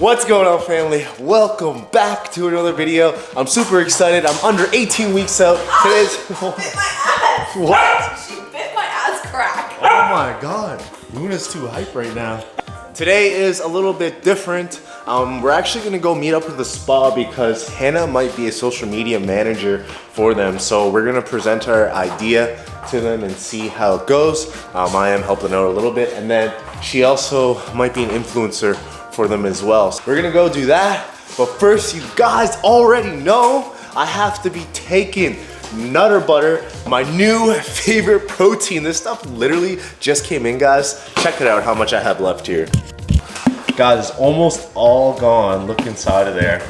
What's going on, family? Welcome back to another video. I'm super excited. I'm under 18 weeks out. Today's Bit my ass. What? She bit my ass crack. Oh my god. Luna's too hype right now. Today is a little bit different. We're actually gonna go meet up with the spa because Hannah might be a social media manager for them. So we're gonna present our idea to them and see how it goes. I am helping out a little bit, and then she also might be an influencer for them as well. So we're gonna go do that. But first, you guys already know I have to be taking Nutter Butter, my new favorite protein. This stuff literally just came in, guys. Check it out how much I have left here. Guys, it's almost all gone. Look inside of there.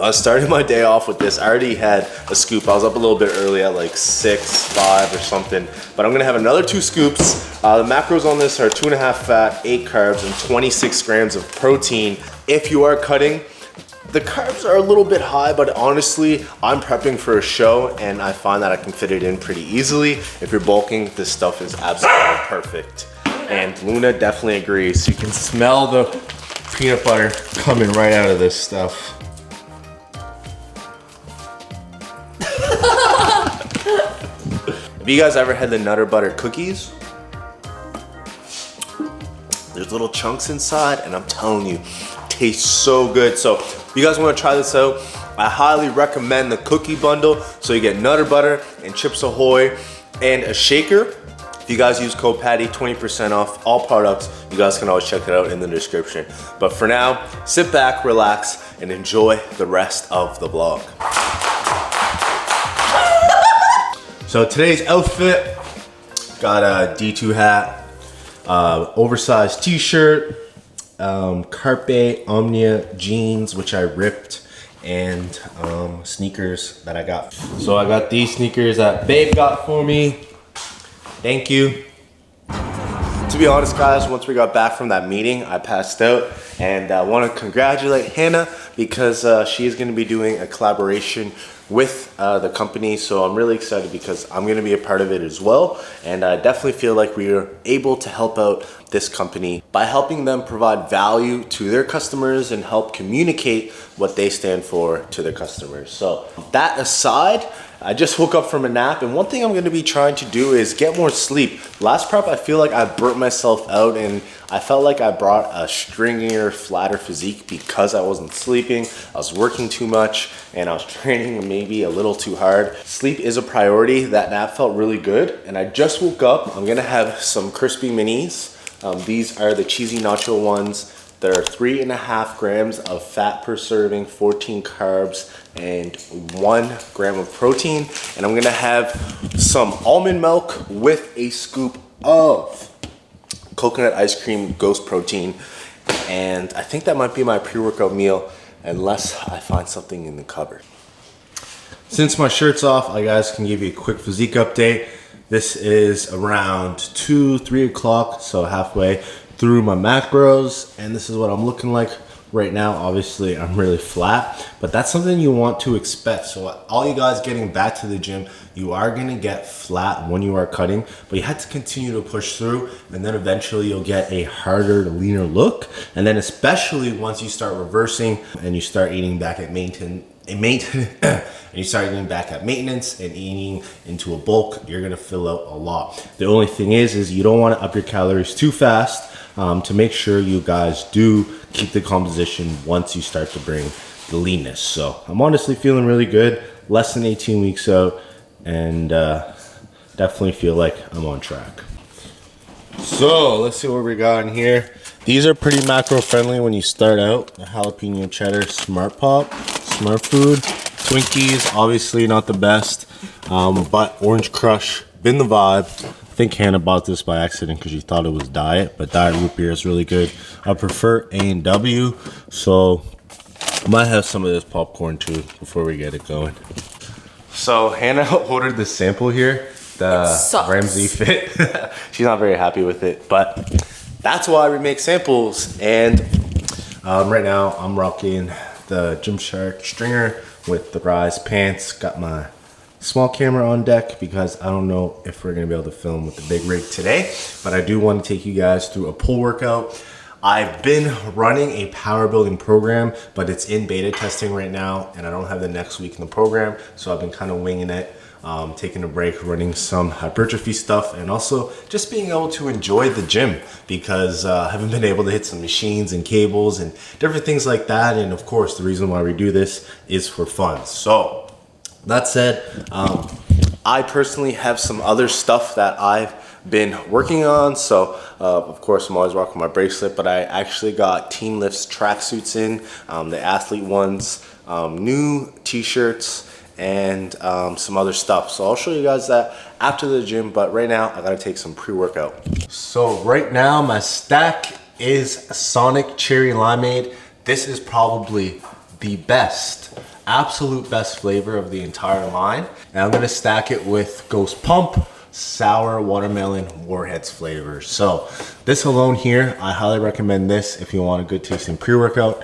I started my day off with this. I already had a scoop. I was up a little bit early at like 6, 5 or something. But I'm gonna have another 2 scoops. The macros on this are 2.5 fat, 8 carbs, and 26 grams of protein. If you are cutting, the carbs are a little bit high, but honestly, I'm prepping for a show and I find that I can fit it in pretty easily. If you're bulking, this stuff is absolutely perfect. And Luna definitely agrees. You can smell the peanut butter coming right out of this stuff. Have you guys ever had the Nutter Butter cookies? There's little chunks inside, and I'm telling you, tastes so good. So if you guys want to try this out, I highly recommend the cookie bundle. So you get Nutter Butter and Chips Ahoy and a shaker. If you guys use code Patty, 20% off all products. You guys can always check it out in the description. But for now, sit back, relax, and enjoy the rest of the vlog. So today's outfit, got a D2 hat, oversized t-shirt, Carpe Omnia jeans, which I ripped, and sneakers that I got. So I got these sneakers that Babe got for me. Thank you. To be honest, guys, once we got back from that meeting, I passed out, and I want to congratulate Hannah because she is going to be doing a collaboration with the company. So I'm really excited because I'm going to be a part of it as well, and I definitely feel like we are able to help out this company by helping them provide value to their customers and help communicate what they stand for to their customers. So that aside, I just woke up from a nap, and one thing I'm gonna be trying to do is get more sleep. Last prep, I feel like I burnt myself out, and I felt like I brought a stringier, flatter physique because I wasn't sleeping. I was working too much, and I was training maybe a little too hard. Sleep is a priority. That nap felt really good, and I just woke up. I'm gonna have some crispy minis. These are the cheesy nacho ones. There are 3.5 grams of fat per serving, 14 carbs, and 1 gram of protein. And I'm gonna have some almond milk with a scoop of coconut ice cream, ghost protein. And I think that might be my pre-workout meal unless I find something in the cupboard. Since my shirt's off, I guys can give you a quick physique update. This is around 2, 3 o'clock, so halfway through my macros, and this is what I'm looking like right now. Obviously, I'm really flat, but that's something you want to expect. So all you guys getting back to the gym, you are gonna get flat when you are cutting, but you have to continue to push through, and then eventually you'll get a harder, leaner look. And then especially once you start reversing and you start eating back at maintenance, and you start eating back at maintenance and eating into a bulk, you're gonna fill out a lot. The only thing is you don't want to up your calories too fast to make sure you guys do keep the composition once you start to bring the leanness. So I'm honestly feeling really good, less than 18 weeks out, and definitely feel like I'm on track. So let's see what we got in here. These are pretty macro friendly when you start out. The jalapeno cheddar Smart Pop, Smart Food. Twinkies, obviously not the best, but Orange Crush, been the vibe. I think Hannah bought this by accident because she thought it was diet, but diet root beer is really good. I prefer A&W, so I might have some of this popcorn too before we get it going. So Hannah ordered this sample here, the Ramsey Fit. She's not very happy with it, but that's why we make samples. And right now I'm rocking the Gymshark stringer with the Rise pants. Got my small camera on deck because I don't know if we're gonna be able to film with the big rig today, but I do want to take you guys through a pull workout. I've been running a power building program, but it's in beta testing right now, and I don't have the next week in the program, so I've been kind of winging it, taking a break, running some hypertrophy stuff, and also just being able to enjoy the gym because I haven't been able to hit some machines and cables and different things like that. And of course, the reason why we do this is for fun. So that said, I personally have some other stuff that I've been working on. So of course I'm always rocking my bracelet, but I actually got Team Lift's tracksuits in, the athlete ones, new t-shirts, and some other stuff. So I'll show you guys that after the gym, but right now I gotta take some pre-workout. So right now my stack is Sonic Cherry Limeade. This is probably the best, absolute best flavor of the entire line. And I'm gonna stack it with Ghost Pump, Sour Watermelon, Warheads flavor. So this alone here, I highly recommend this if you want a good tasting pre-workout.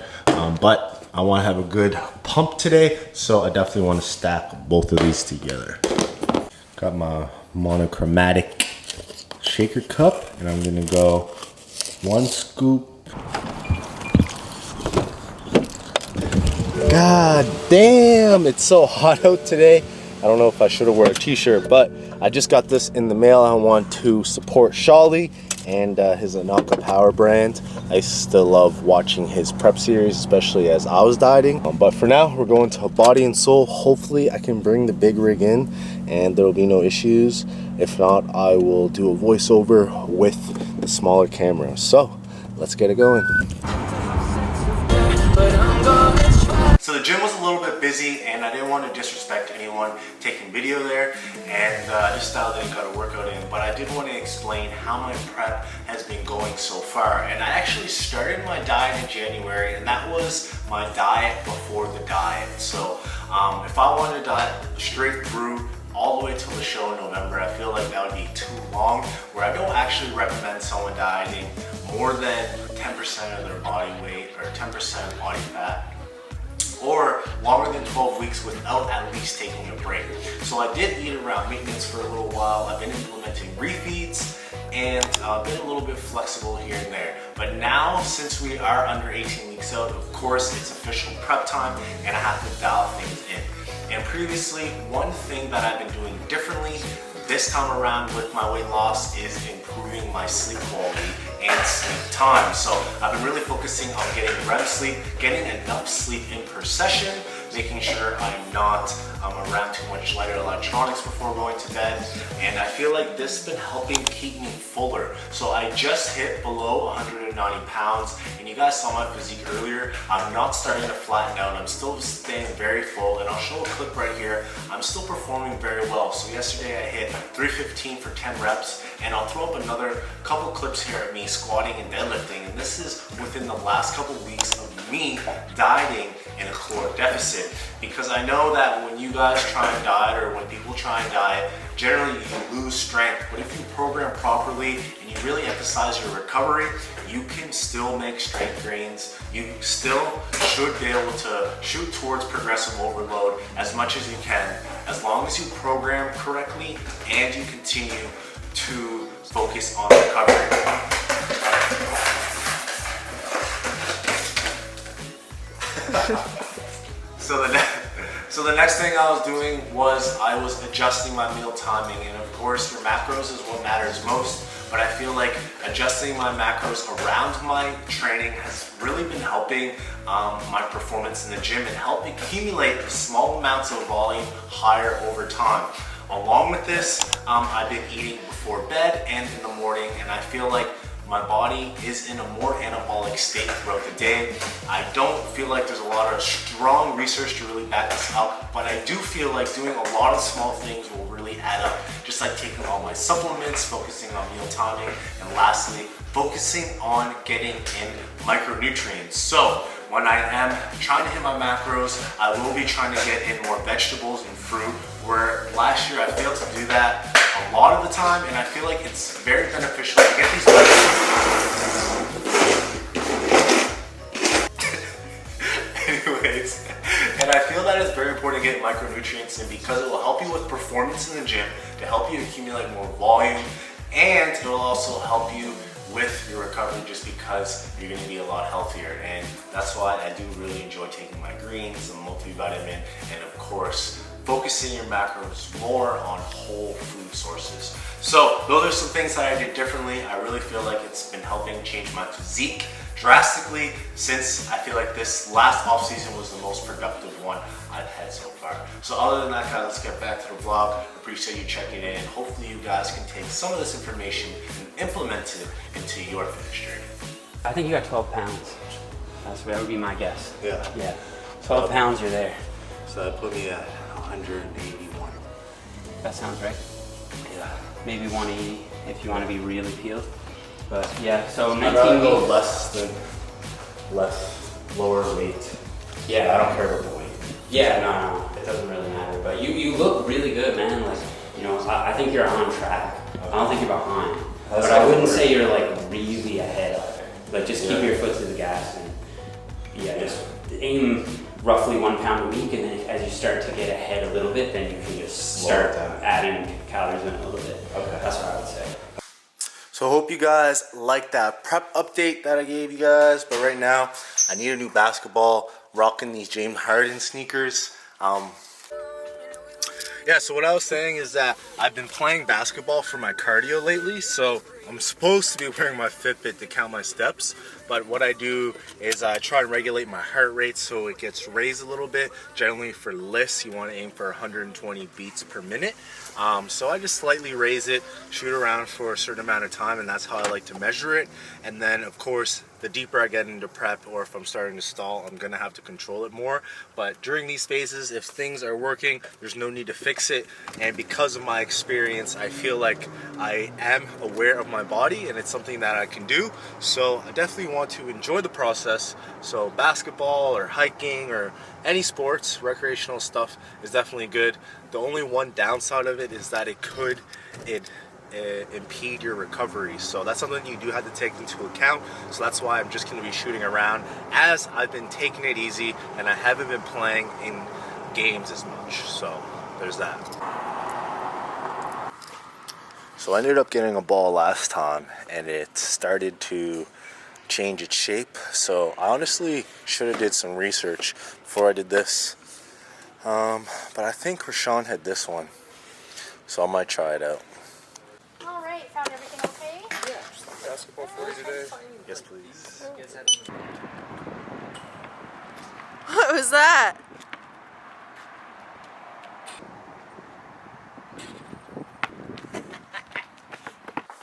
But I want to have a good pump today, so I definitely want to stack both of these together. Got my monochromatic shaker cup, and I'm gonna go 1 scoop. God damn, it's so hot out today. I don't know if I should have worn a t-shirt, but I just got this in the mail. I want to support Shawley and his Anaka Power brand. I used to love watching his prep series, especially as I was dieting. But for now, we're going to Body and Soul. Hopefully I can bring the big rig in and there will be no issues. If not, I will do a voiceover with the smaller camera. So let's get it going. So the gym was a little bit busy and I didn't want to disrespect anyone taking video there, and I just styled in, got a workout in, but I did want to explain how my prep has been going so far. And I actually started my diet in January, and that was my diet before the diet. So if I wanted to diet straight through all the way till the show in November, I feel like that would be too long, where I don't actually recommend someone dieting more than 10% of their body weight or 10% body fat, or longer than 12 weeks without at least taking a break. So I did eat around maintenance for a little while. I've been implementing refeeds and been a little bit flexible here and there. But now, since we are under 18 weeks out, of course it's official prep time and I have to dial things in. And previously, one thing that I've been doing differently this time around with my weight loss is improving my sleep quality and sleep time. So I've been really focusing on getting REM sleep, getting enough sleep in per session, making sure I'm not around too much lighter electronics before going to bed. And I feel like this has been helping keep me fuller. So I just hit below 190 pounds, and you guys saw my physique earlier. I'm not starting to flatten out. I'm still staying very full, and I'll show a clip right here. I'm still performing very well. So yesterday I hit 315 for 10 reps, and I'll throw up another couple clips here of me squatting and deadlifting. And this is within the last couple weeks of me dieting in a caloric deficit, because I know that when you guys try and diet, or when people try and diet, generally you lose strength. But if you program properly and you really emphasize your recovery, you can still make strength gains. You still should be able to shoot towards progressive overload as much as you can, as long as you program correctly and you continue to focus on recovery. So the next thing I was doing was I was adjusting my meal timing, and of course your macros is what matters most, but I feel like adjusting my macros around my training has really been helping my performance in the gym and help accumulate small amounts of volume higher over time. Along with this, I've been eating before bed and in the morning, and I feel like my body is in a more anabolic state throughout the day. I don't feel like there's a lot of strong research to really back this up, but I do feel like doing a lot of small things will really add up. Just like taking all my supplements, focusing on meal timing, and lastly, focusing on getting in micronutrients. So when I am trying to hit my macros, I will be trying to get in more vegetables and fruit, where last year I failed to do that a lot of the time, and I feel like it's very beneficial to get these anyways, and I feel that it's very important to get micronutrients in, because it will help you with performance in the gym, to help you accumulate more volume, and it will also help you with your recovery just because you're going to be a lot healthier. And that's why I do really enjoy taking my greens, the multivitamin, and of course, focusing your macros more on whole food sources. So those are some things that I did differently. I really feel like it's been helping change my physique drastically, since I feel like this last off season was the most productive one I've had so far. So other than that, guys, let's get back to the vlog. Appreciate you checking in. Hopefully you guys can take some of this information and implement it into your fitness journey. I think you got 12 pounds. That would be my guess. Yeah. Yeah. 12 pounds, you're there. So that put me at 181. That sounds right. Yeah. Maybe 180 if you want to be really peeled. But yeah, so I'd 19 rather go weeks. lower weight. Yeah. I don't care about the weight. Yeah, no, it doesn't really matter. But you look really good, man. Like, you know, I think you're on track. I don't think you're behind. But I wouldn't say you're like really ahead either. Like, just keep your foot to the gas and yeah, just aim roughly 1 pound a week, and then as you start to get ahead a little bit, then you can just start adding calories in a little bit. Okay. That's what I would say. So I hope you guys liked that prep update that I gave you guys. But right now, I need a new basketball. Rocking these James Harden sneakers. Yeah, so what I was saying is that I've been playing basketball for my cardio lately, so I'm supposed to be wearing my Fitbit to count my steps, but what I do is I try to regulate my heart rate so it gets raised a little bit. Generally for lifts, you want to aim for 120 beats per minute. So I just slightly raise it, shoot around for a certain amount of time, and that's how I like to measure it. And then of course, the deeper I get into prep, or if I'm starting to stall, I'm gonna have to control it more. But during these phases, if things are working, there's no need to fix it. And because of my experience, I feel like I am aware of my body and it's something that I can do. So I definitely want to enjoy the process. So basketball or hiking or any sports, recreational stuff is definitely good. The only one downside of it is that it could impede your recovery, so that's something you do have to take into account. So that's why I'm just going to be shooting around, as I've been taking it easy and I haven't been playing in games as much. So there's that. So I ended up getting a ball last time and it started to change its shape, so I honestly should have did some research before I did this, but I think Rashawn had this one, so I might try it out. All right, found everything okay? Yeah, basketball for you today. Yes, please. What was that?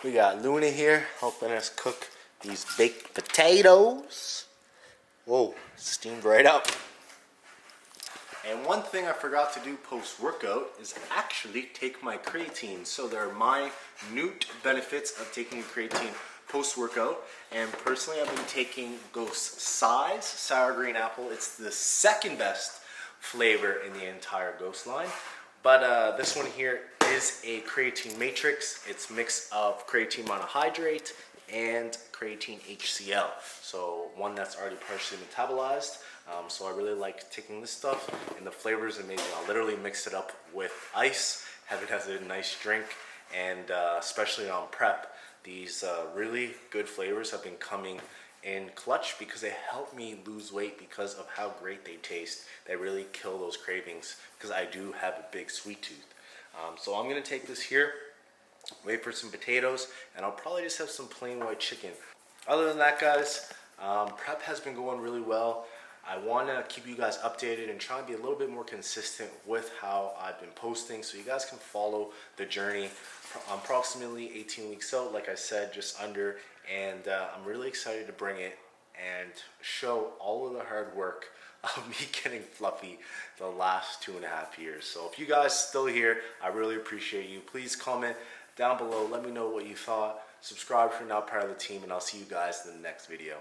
We got Luna here helping us cook these baked potatoes. Whoa, steamed right up. And one thing I forgot to do post-workout is actually take my creatine. So there are minute benefits of taking creatine post-workout. And personally, I've been taking Ghost Size Sour Green Apple. It's the second best flavor in the entire Ghost line. But this one here is a creatine matrix. It's a mix of creatine monohydrate and creatine HCl. So one that's already partially metabolized. So I really like taking this stuff, and the flavor is amazing. I'll literally mix it up with ice, have it as a nice drink, and especially on prep, these really good flavors have been coming in clutch because they help me lose weight because of how great they taste. They really kill those cravings because I do have a big sweet tooth. So I'm gonna take this here, wait for some potatoes, and I'll probably just have some plain white chicken. Other than that, guys, prep has been going really well. I want to keep you guys updated and try and be a little bit more consistent with how I've been posting so you guys can follow the journey. I'm approximately 18 weeks out, like I said, just under, and I'm really excited to bring it and show all of the hard work of me getting fluffy the last 2.5 years. So if you guys still here, I really appreciate you. Please comment down below, let me know what you thought. Subscribe if you're not part of the team, and I'll see you guys in the next video.